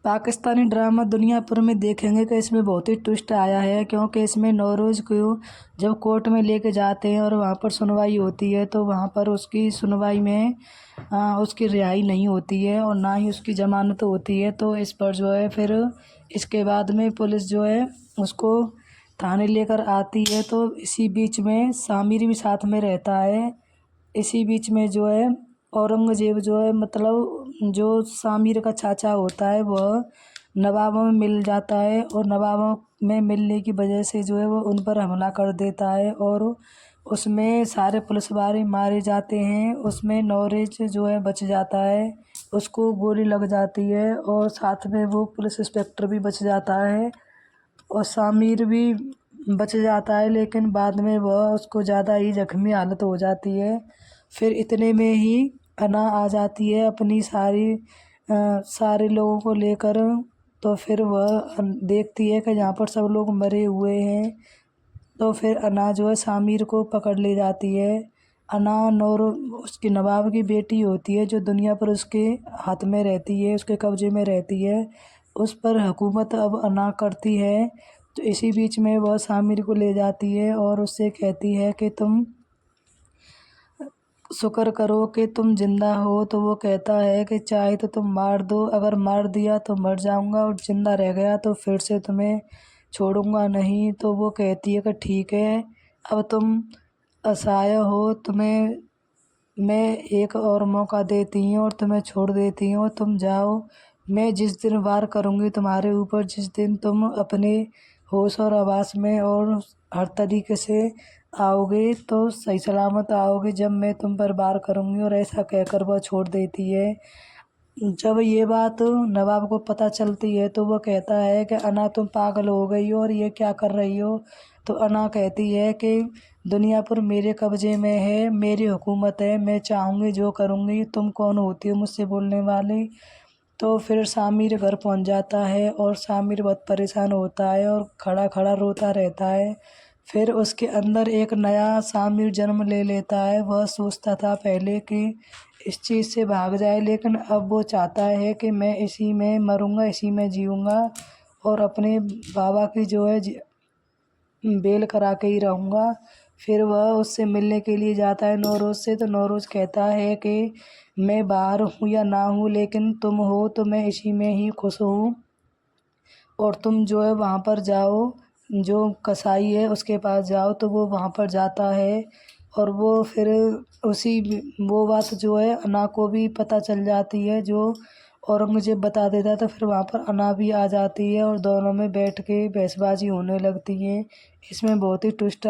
Pakistani drama दुनियाभर में देखेंगे कि इसमें बहुत ही ट्विस्ट आया है, क्योंकि इसमें नौरोज़ को जब कोर्ट में लेके जाते हैं और वहाँ पर सुनवाई होती है तो वहाँ पर उसकी सुनवाई में उसकी रिहाई नहीं होती है और ना ही उसकी ज़मानत होती है। तो इस पर जो है फिर इसके बाद में पुलिस जो है उसको थाने लेकर आती है। तो इसी बीच में सामिर भी साथ में रहता है। इसी बीच में जो है औरंगज़ेब जो है मतलब जो सामिर का चाचा होता है वह नवाबों में मिल जाता है और नवाबों में मिलने की वजह से जो है वो उन पर हमला कर देता है और उसमें सारे पुलिस वाले मारे जाते हैं। उसमें नौरेज जो है बच जाता है, उसको गोली लग जाती है और साथ में वो पुलिस इंस्पेक्टर भी बच जाता है और सामिर भी बच जाता है, लेकिन बाद में वह उसको ज़्यादा ही ज़ख्मी हालत हो जाती है। फिर इतने में ही अना आ जाती है अपनी सारे लोगों को लेकर। तो फिर वह देखती है कि यहाँ पर सब लोग मरे हुए हैं। तो फिर अना जो है सामिर को पकड़ ले जाती है। अना नौरो उसकी नवाब की बेटी होती है जो दुनिया पर उसके हाथ में रहती है, उसके कब्जे में रहती है। उस पर हुकूमत अब अना करती है। तो इसी बीच में वह सामिर को ले जाती है और उससे कहती है कि तुम शुक्र करो कि तुम ज़िंदा हो। तो वो कहता है कि चाहे तो तुम मार दो, अगर मार दिया तो मर जाऊंगा और ज़िंदा रह गया तो फिर से तुम्हें छोड़ूंगा नहीं। तो वो कहती है कि ठीक है, अब तुम असहाय हो, तुम्हें मैं एक और मौका देती हूँ और तुम्हें छोड़ देती हूँ, तुम जाओ। मैं जिस दिन वार करूँगी तुम्हारे ऊपर, जिस दिन तुम अपने होश और आवास में और हर तरीके से आओगे तो सही सलामत आओगे जब मैं तुम पर वार करूँगी। और ऐसा कहकर वह छोड़ देती है। जब ये बात नवाब को पता चलती है तो वो कहता है कि अना तुम पागल हो गई हो और ये क्या कर रही हो। तो अना कहती है कि दुनिया पर मेरे कब्जे में है, मेरी हुकूमत है, मैं चाहूँगी जो करूँगी, तुम कौन होती हो मुझसे बोलने वाली। तो फिर सामिर घर पहुंच जाता है और सामिर बहुत परेशान होता है और खड़ा खड़ा रोता रहता है। फिर उसके अंदर एक नया सामिर जन्म ले लेता है। वह सोचता था पहले कि इस चीज़ से भाग जाए, लेकिन अब वो चाहता है कि मैं इसी में मरूंगा, इसी में जीऊँगा और अपने बाबा की जो है बेल करा के ही रहूँगा। फिर वह उससे मिलने के लिए जाता है नौरोज़ से। तो नौरोज़ कहता है कि मैं बाहर हूँ या ना हूँ, लेकिन तुम हो तो मैं इसी में ही खुश हूँ और तुम जो है वहाँ पर जाओ, जो कसाई है उसके पास जाओ। तो वो वहाँ पर जाता है और वो फिर उसी वो बात जो है अना को भी पता चल जाती है जो औरंगज़ेब बता देता है। तो फिर वहाँ पर अना भी आ जाती है और दोनों में बैठ के बहसबाजी होने लगती है। इसमें बहुत ही ट्विस्ट